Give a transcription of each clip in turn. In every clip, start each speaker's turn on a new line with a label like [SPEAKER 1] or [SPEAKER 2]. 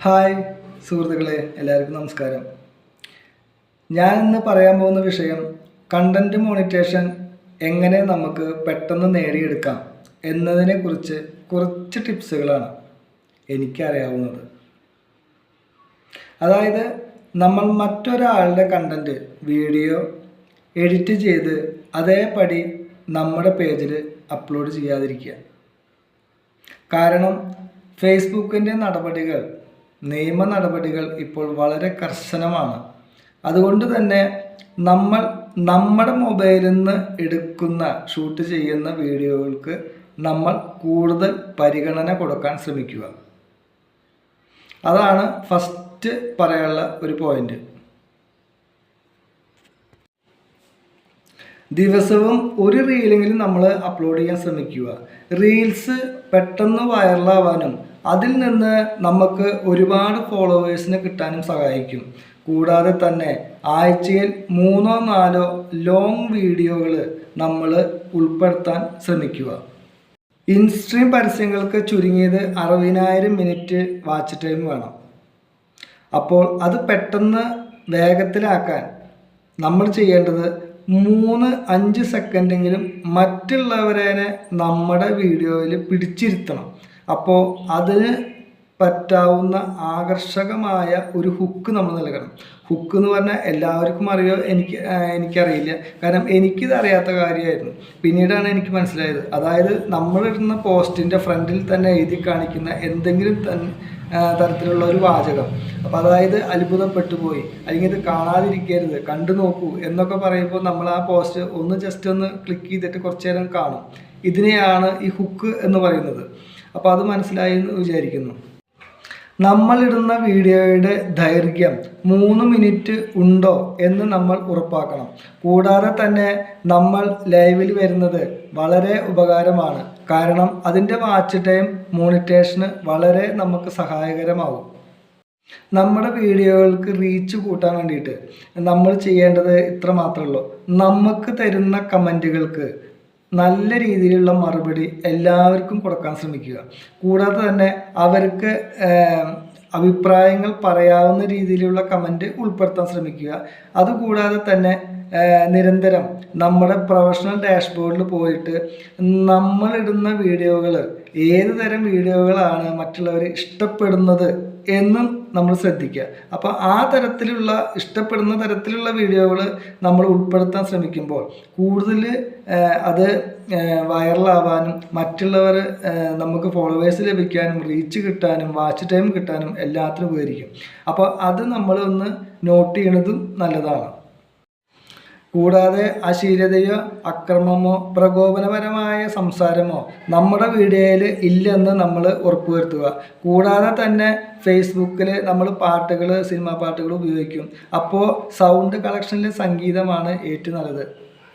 [SPEAKER 1] Hi സുഹൃത്തുക്കളെ, എല്ലാവർക്കും നമസ്കാരം. ഞാൻ ഇന്ന് പറയാൻ പോകുന്ന വിഷയം കണ്ടൻറ് മോണിറ്റേഷൻ എങ്ങനെ നമുക്ക് പെട്ടെന്ന് നേടിയെടുക്കാം എന്നതിനെ കുറിച്ച് കുറച്ച് ടിപ്സുകളാണ് എനിക്കറിയാവുന്നത്. അതായത് നമ്മൾ മറ്റൊരാളുടെ കണ്ടൻറ് വീഡിയോ എഡിറ്റ് ചെയ്ത് അതേപടി നമ്മുടെ പേജിൽ അപ്ലോഡ് ചെയ്യാതിരിക്കുക. കാരണം ഫേസ്ബുക്കിൻ്റെ നിയമ നടപടികൾ ഇപ്പോൾ വളരെ കർശനമാണ്. അതുകൊണ്ട് തന്നെ നമ്മൾ നമ്മുടെ മൊബൈലിൽ നിന്ന് ഷൂട്ട് ചെയ്യുന്ന വീഡിയോകൾക്ക് നമ്മൾ കൂടുതൽ പരിഗണന കൊടുക്കാൻ ശ്രമിക്കുക. അതാണ് ഫസ്റ്റ് പറയാനുള്ള ഒരു പോയിന്റ്. ദിവസവും ഒരു റീലെങ്കിലും നമ്മൾ അപ്ലോഡ് ചെയ്യാൻ ശ്രമിക്കുക. റീൽസ് പെട്ടെന്ന് വൈറലാവാനും അതിൽ നിന്ന് നമുക്ക് ഒരുപാട് ഫോളോവേഴ്സിനെ കിട്ടാനും സഹായിക്കും. കൂടാതെ തന്നെ ആഴ്ചയിൽ 3-4 ലോങ് വീഡിയോകൾ നമ്മൾ ഉൾപ്പെടുത്താൻ ശ്രമിക്കുക. ഇൻസ്ട്രീം പരസ്യങ്ങൾക്ക് ചുരുങ്ങിയത് 60,000 മിനിറ്റ് വാച്ച് ടൈം വേണം. അപ്പോൾ അത് പെട്ടെന്ന് വേഗത്തിലാക്കാൻ നമ്മൾ ചെയ്യേണ്ടത് 3-5 സെക്കൻഡെങ്കിലും മറ്റുള്ളവരെ നമ്മുടെ വീഡിയോയിൽ പിടിച്ചിരുത്തണം. അപ്പോൾ അതിന് പറ്റാവുന്ന ആകർഷകമായ ഒരു ഹുക്ക് നമ്മൾ നൽകണം. ഹുക്ക് എന്ന് പറഞ്ഞാൽ എല്ലാവർക്കും അറിയോ എനിക്കറിയില്ല. കാരണം എനിക്കിത് അറിയാത്ത കാര്യമായിരുന്നു. പിന്നീടാണ് എനിക്ക് മനസ്സിലായത്. അതായത് നമ്മളിടുന്ന പോസ്റ്റിൻ്റെ ഫ്രണ്ടിൽ തന്നെ എഴുതി കാണിക്കുന്ന എന്തെങ്കിലും തരത്തിലുള്ള ഒരു വാചകം. അപ്പോൾ അതായത് അത്ഭുതപ്പെട്ടു പോയി, അല്ലെങ്കിൽ ഇത് കാണാതിരിക്കരുത്, കണ്ടു നോക്കൂ എന്നൊക്കെ പറയുമ്പോൾ നമ്മൾ ആ പോസ്റ്റ് ജസ്റ്റ് ഒന്ന് ക്ലിക്ക് ചെയ്തിട്ട് കുറച്ചു നേരം കാണും. ഇതിനെയാണ് ഈ ഹുക്ക് എന്ന് പറയുന്നത്. അപ്പോൾ അത് മനസ്സിലായി എന്ന് വിചാരിക്കുന്നു. നമ്മളിടുന്ന വീഡിയോയുടെ ദൈർഘ്യം 3 മിനിറ്റ് ഉണ്ടോ എന്ന് നമ്മൾ ഉറപ്പാക്കണം. കൂടാതെ തന്നെ നമ്മൾ ലൈവിൽ വരുന്നത് വളരെ ഉപകാരമാണ്. കാരണം അതിൻ്റെ വാച്ച് ടൈം മോണിറ്റേഷന് വളരെ നമുക്ക് സഹായകരമാവും. നമ്മുടെ വീഡിയോകൾക്ക് റീച്ച് കൂട്ടാൻ വേണ്ടിയിട്ട് നമ്മൾ ചെയ്യേണ്ടത് ഇത്ര മാത്രമേ ഉള്ളൂ. നമുക്ക് തരുന്ന കമൻറ്റുകൾക്ക് നല്ല രീതിയിലുള്ള മറുപടി എല്ലാവർക്കും കൊടുക്കാൻ ശ്രമിക്കുക. കൂടാതെ തന്നെ അവർക്ക് അഭിപ്രായങ്ങൾ പറയാവുന്ന രീതിയിലുള്ള കമൻറ്റ് ഉൾപ്പെടുത്താൻ ശ്രമിക്കുക. അതുകൂടാതെ തന്നെ നിരന്തരം നമ്മുടെ പ്രൊഫഷണൽ ഡാഷ്ബോർഡിൽ പോയിട്ട് നമ്മളിടുന്ന വീഡിയോകൾ ഏത് തരം വീഡിയോകളാണ് മറ്റുള്ളവർ ഇഷ്ടപ്പെടുന്നത് എന്നും നമ്മൾ ശ്രദ്ധിക്കുക. അപ്പോൾ ആ തരത്തിലുള്ള ഇഷ്ടപ്പെടുന്ന തരത്തിലുള്ള വീഡിയോകൾ നമ്മൾ ഉൾപ്പെടുത്താൻ ശ്രമിക്കുമ്പോൾ കൂടുതൽ അത് വൈറലാവാനും മറ്റുള്ളവർ നമുക്ക് ഫോളോവേഴ്സ് ലഭിക്കാനും റീച്ച് കിട്ടാനും വാച്ച് ടൈം കിട്ടാനും എല്ലാത്തിനും ഉപകരിക്കും. അപ്പോൾ അത് നമ്മളൊന്ന് നോട്ട് ചെയ്യണതും നല്ലതാണ്. കൂടാതെ അശ്ലീലതയോ അക്രമമോ പ്രകോപനപരമായ സംസാരമോ നമ്മുടെ വീഡിയോയിൽ ഇല്ലെന്ന് നമ്മൾ ഉറപ്പുവരുത്തുക. കൂടാതെ തന്നെ ഫേസ്ബുക്കിൽ നമ്മൾ സിനിമാ പാട്ടുകൾ ഉപയോഗിക്കും. അപ്പോൾ സൗണ്ട് കളക്ഷനിൽ സംഗീതമാണ് ഏറ്റവും നല്ലത്.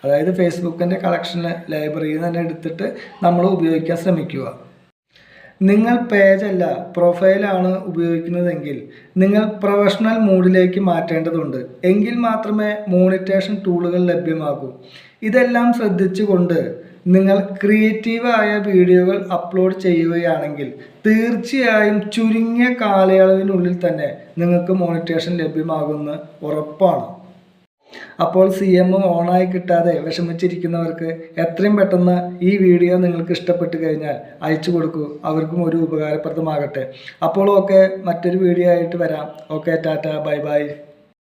[SPEAKER 1] അതായത് ഫേസ്ബുക്കിൻ്റെ കളക്ഷന് ലൈബ്രറിയിൽ നിന്ന് തന്നെ എടുത്തിട്ട് നമ്മൾ ഉപയോഗിക്കാൻ ശ്രമിക്കുക. നിങ്ങൾ പേജല്ല പ്രൊഫൈലാണ് ഉപയോഗിക്കുന്നതെങ്കിൽ നിങ്ങൾ പ്രൊഫഷണൽ മൂഡിലേക്ക് മാറ്റേണ്ടതുണ്ട്. എങ്കിൽ മാത്രമേ മോണിറ്റേഷൻ ടൂളുകൾ ലഭ്യമാകൂ. ഇതെല്ലാം ശ്രദ്ധിച്ചുകൊണ്ട് നിങ്ങൾ ക്രിയേറ്റീവായ വീഡിയോകൾ അപ്ലോഡ് ചെയ്യുകയാണെങ്കിൽ തീർച്ചയായും ചുരുങ്ങിയ കാലയളവിനുള്ളിൽ തന്നെ നിങ്ങൾക്ക് മോണിറ്റേഷൻ ലഭ്യമാകുമെന്ന് ഉറപ്പാണ്. അപ്പോൾ CM ഓണായി കിട്ടാതെ വിഷമിച്ചിരിക്കുന്നവർക്ക് എത്രയും പെട്ടെന്ന് ഈ വീഡിയോ നിങ്ങൾക്ക് ഇഷ്ടപ്പെട്ട് കഴിഞ്ഞാൽ അയച്ചു കൊടുക്കൂ. അവർക്കും ഒരു ഉപകാരപ്രദമാകട്ടെ. അപ്പോൾ മറ്റൊരു വീഡിയോ ആയിട്ട് വരാം. Tata, bye bye.